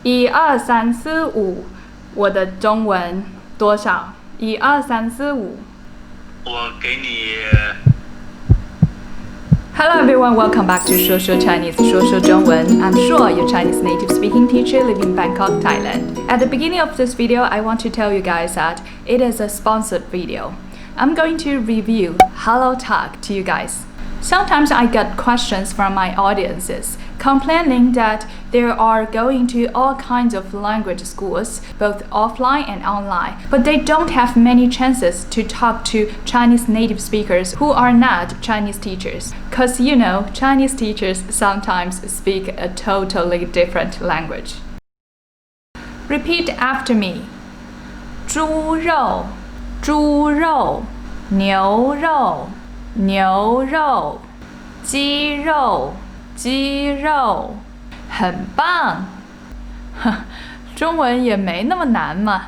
1、2、3、4、5，我的中文多少？1、2、3、4、5。我给你。Hello everyone, welcome back to shuoshuochinese 说说中文. I'm Shuo, your Chinese native speaking teacher living in Bangkok, Thailand. At the beginning of this video, I want to tell you guys that it is a sponsored video. I'm going to review Hello Talk to you guys. Sometimes I get questions from my audiences complaining that they are going to all kinds of language schools, both offline and online, but they don't have many chances to talk to Chinese native speakers who are not Chinese teachers. Because you know, Chinese teachers sometimes speak a totally different language. Repeat after me. 猪肉，猪肉，牛肉，牛肉，鸡肉，鸡肉，很棒！中文也没那么难嘛。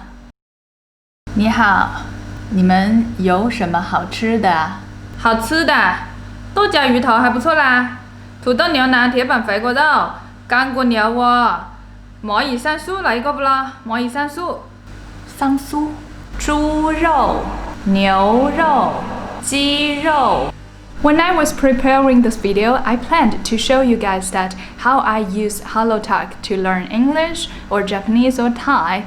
你好，你们有什么好吃的？好吃的，豆角鱼头还不错啦，土豆牛腩、铁板肥锅肉、干锅牛窝、毛以三酥来一个不啦？毛以三酥，桑酥，猪肉，牛肉，鸡肉。When I was preparing this video, I planned to show you guys that how I use Hello Talk to learn English or Japanese or Thai.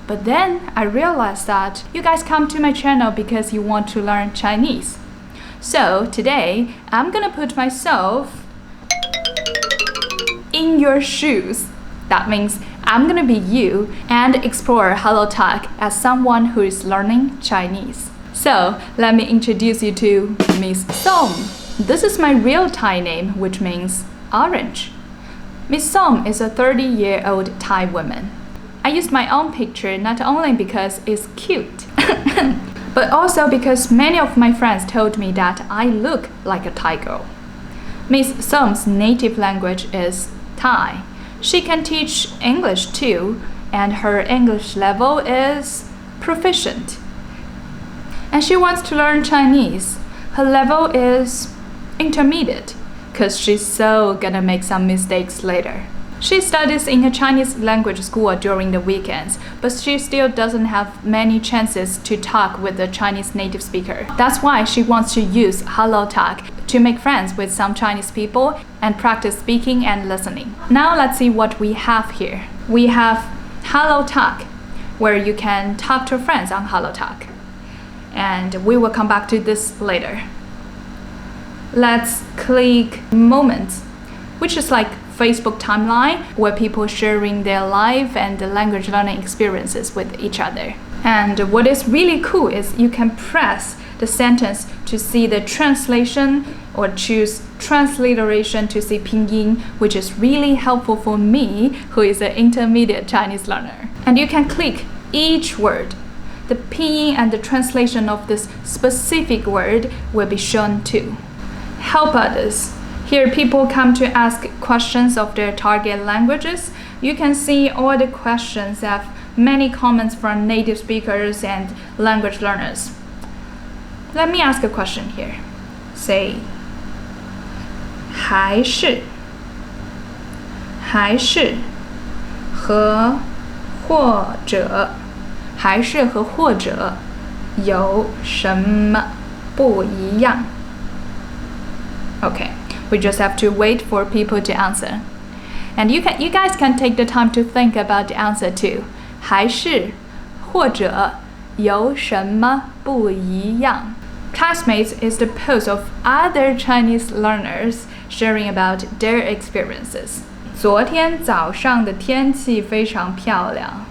But then I realized that you guys come to my channel because you want to learn Chinese. So today, I'm gonna put myself in your shoes. That means I'm gonna be you and explore Hello Talk as someone who is learning Chinese. So, let me introduce you to Miss Song. This is my real Thai name, which means orange. Miss Song is a 30-year-old Thai woman. I used my own picture not only because it's cute, but also because many of my friends told me that I look like a Thai girl. Miss Song's native language is Thai. She can teach English too, and her English level is proficient. And she wants to learn Chinese. Her level is intermediate, because she's so gonna make some mistakes later. She studies in a Chinese language school during the weekends, but she still doesn't have many chances to talk with a Chinese native speaker. That's why she wants to use Hello Talk to make friends with some Chinese people and practice speaking and listening. Now let's see what we have here. We have Hello Talk, where you can talk to friends on Hello Talk. And we will come back to this later. Let's click Moments, which is like Facebook timeline where people sharing their life and language learning experiences with each other. And what is really cool is you can press the sentence to see the translation or choose transliteration to see pinyin, which is really helpful for me, who is an intermediate Chinese learner. And you can click each word. The pinyin and the translation of this specific word will be shown too. Help others. Here people come to ask questions of their target languages. You can see all the questions have many comments from native speakers and language learners. Let me ask a question here. Say, 还是和或者还是和或者有什么不一样? Okay, we just have to wait for people to answer. And you guys can take the time to think about the answer too. 还是或者有什么不一样? Classmates is the post of other Chinese learners sharing about their experiences. 昨天早上的天气非常漂亮.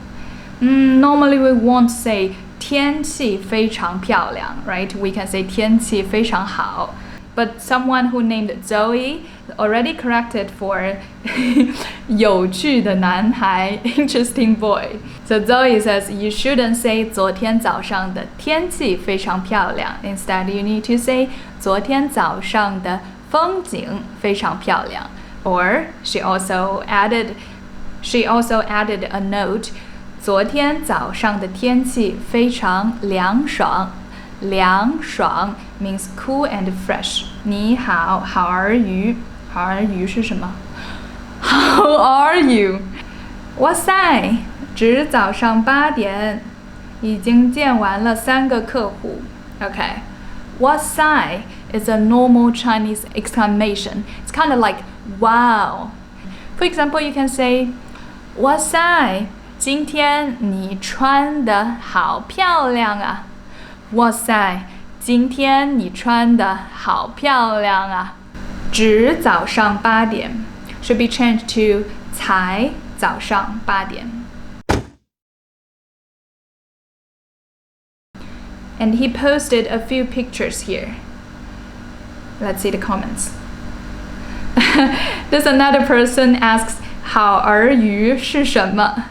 Normally we won't say 天气非常漂亮, right? We can say 天气非常好. But someone who named Zoe already corrected for 有趣的男孩, interesting boy. So Zoe says you shouldn't say 昨天早上的天气非常漂亮. Instead, you need to say 昨天早上的风景非常漂亮. Or she also added a note. 昨天早上的天气非常凉爽. 凉爽 means cool and fresh. 你好 how are you? How are you 是什么? How are you? 哇塞，只早上8点，已经见完了3个客户。Okay, 哇塞 is a normal Chinese exclamation. It's kind of like wow. For example, you can say, 哇塞，今天你穿得好漂亮啊！哇塞，今天你穿得好漂亮啊！只早上8点 should be changed to 才早上8点。And he posted a few pictures here. Let's see the comments. There's another person asks, 好儿鱼是什么?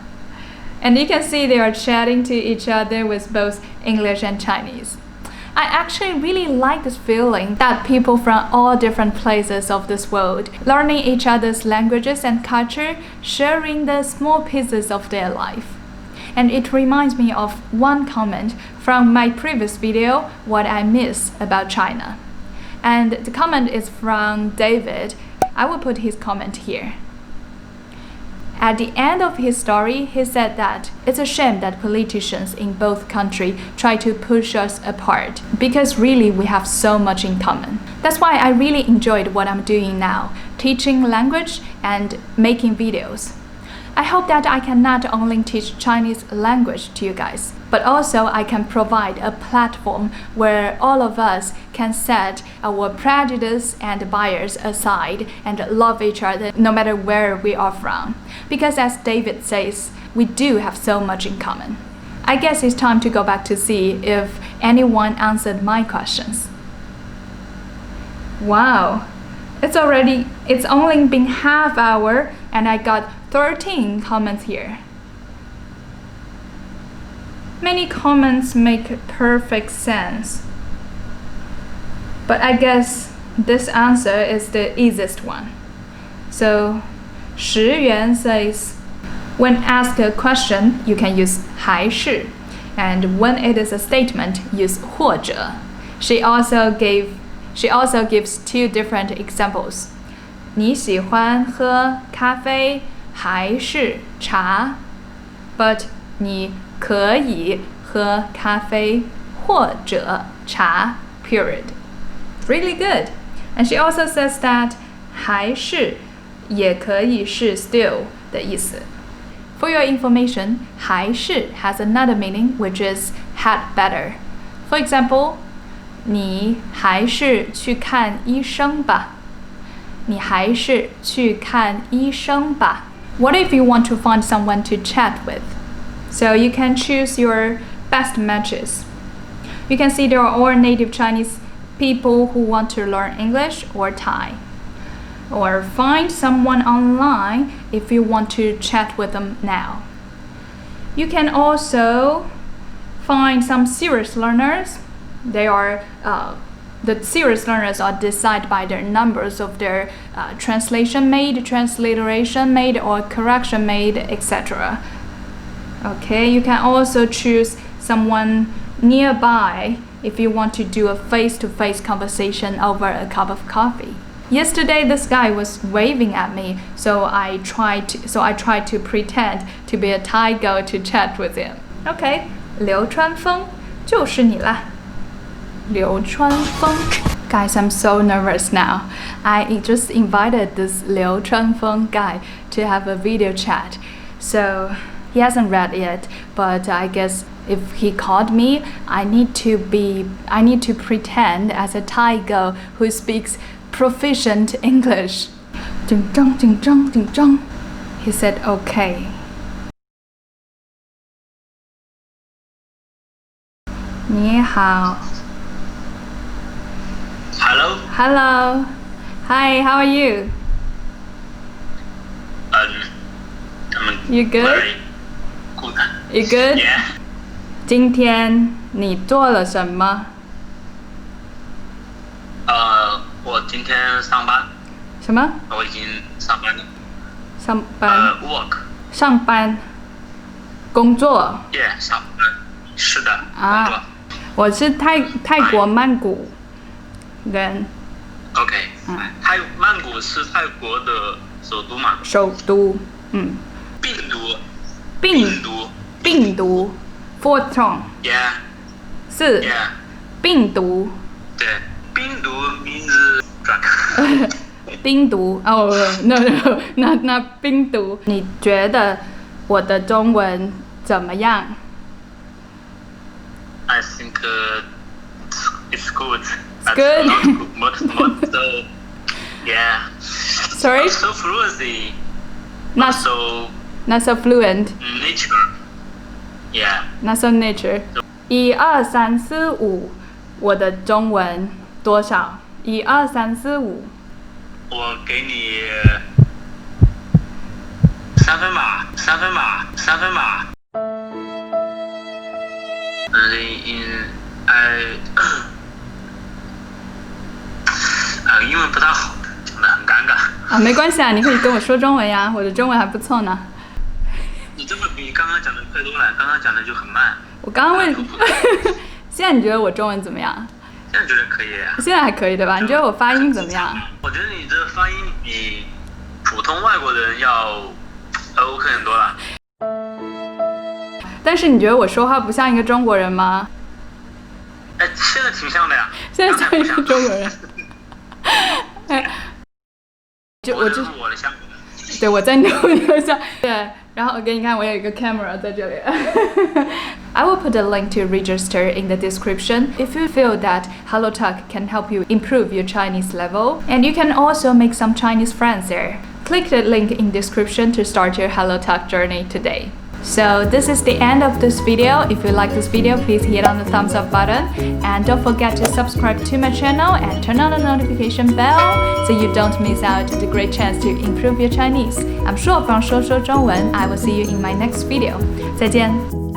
And you can see they are chatting to each other with both English and Chinese. I actually really like this feeling that people from all different places of this world learning each other's languages and culture, sharing the small pieces of their life. And it reminds me of one comment from my previous video, What I Miss About China. And the comment is from David. I will put his comment here. At the end of his story, he said that it's a shame that politicians in both countries try to push us apart because really we have so much in common. That's why I really enjoyed what I'm doing now, teaching language and making videos. I hope that I can not only teach Chinese language to you guys, but also I can provide a platform where all of us can set our prejudice and bias aside and love each other no matter where we are from. Because as David says, we do have so much in common. I guess it's time to go back to see if anyone answered my questions. Wow, it's only been half hour and I got 13 comments here. Many comments make perfect sense. But I guess this answer is the easiest one. So, 石原 says, when asked a question, you can use 还是, and when it is a statement, use 或者. She also gives 2 different examples. 你喜欢喝咖啡还是茶 But 你可以喝咖啡或者茶 period. Really good. And she also says that 还是也可以是 still 的意思。For your information, 还是 has another meaning which is had better. For example, 你还是去看医生吧。你还是去看医生吧。What if you want to find someone to chat with? So you can choose your best matches. You can see there are all native Chinese people who want to learn English or Thai. Or find someone online if you want to chat with them now. You can also find some serious learners. The serious learners are decided by their numbers of their translation made, transliteration made, or correction made, etc. Okay, you can also choose someone nearby if you want to do a face-to-face conversation over a cup of coffee. Yesterday, this guy was waving at me, so I tried to pretend to be a Thai girl to chat with him. Okay, 流川枫就是你啦。流川枫 Guys, I'm so nervous now. I just invited this 流川枫 guy to have a video chat. So he hasn't read yet, but I guess if he called me, I need to pretend as a Thai girl who speaks proficient English. 紧张紧张紧张 He said okay. 你好 Hello. Hello. Hi, how are you? You good? Very good. You good? Yeah. 今天你做了什么？我今天上班。什么？我已经上班了。上班。Work. 上班。工作。Yeah, 上班。是的。啊。工作。我是泰国曼谷人。OK。曼谷是泰国的首都吗？首都，嗯。病毒病毒病毒 ，fourth tone ，Yeah 4 Yeah 病毒。对，病毒名字转。冰毒哦，no，那冰毒，你觉得我的中文怎么样 I think it's good. It's good. Not so. Yeah. Sorry, Not so fluency. Not- so not so fluent, nature. Yeah. not so nature。1、2、3、4、5，我的中文多少？1、2、3、4、5。我给你3分吧。英文不太好，讲得很尴尬。啊，没关系啊，你可以跟我说中文呀，我的中文还不错呢。你这个比刚刚讲的快多了，刚刚讲的就很慢。我刚刚问，现在你觉得我中文怎么样？现在觉得可以啊。现在还可以对吧？你觉得我发音怎么样？我觉得你这发音比普通外国人要OK 很多了。但是你觉得我说话不像一个中国人吗？哎，现在挺像的呀。现在像一个中国人。我的想法。对，我在努力上。对，然后给你看，我有一个 camera 在这里。I will put a link to register in the description if you feel that HelloTalk can help you improve your Chinese level, and you can also make some Chinese friends there. Click the link in description to start your HelloTalk journey today. So this is the end of this video. If you like this video, please hit on the thumbs up button and don't forget to subscribe to my channel and turn on the notification bell so you don't miss out the great chance to improve your Chinese. I'm Shuo from 说说中文. I will see you in my next video. 再见。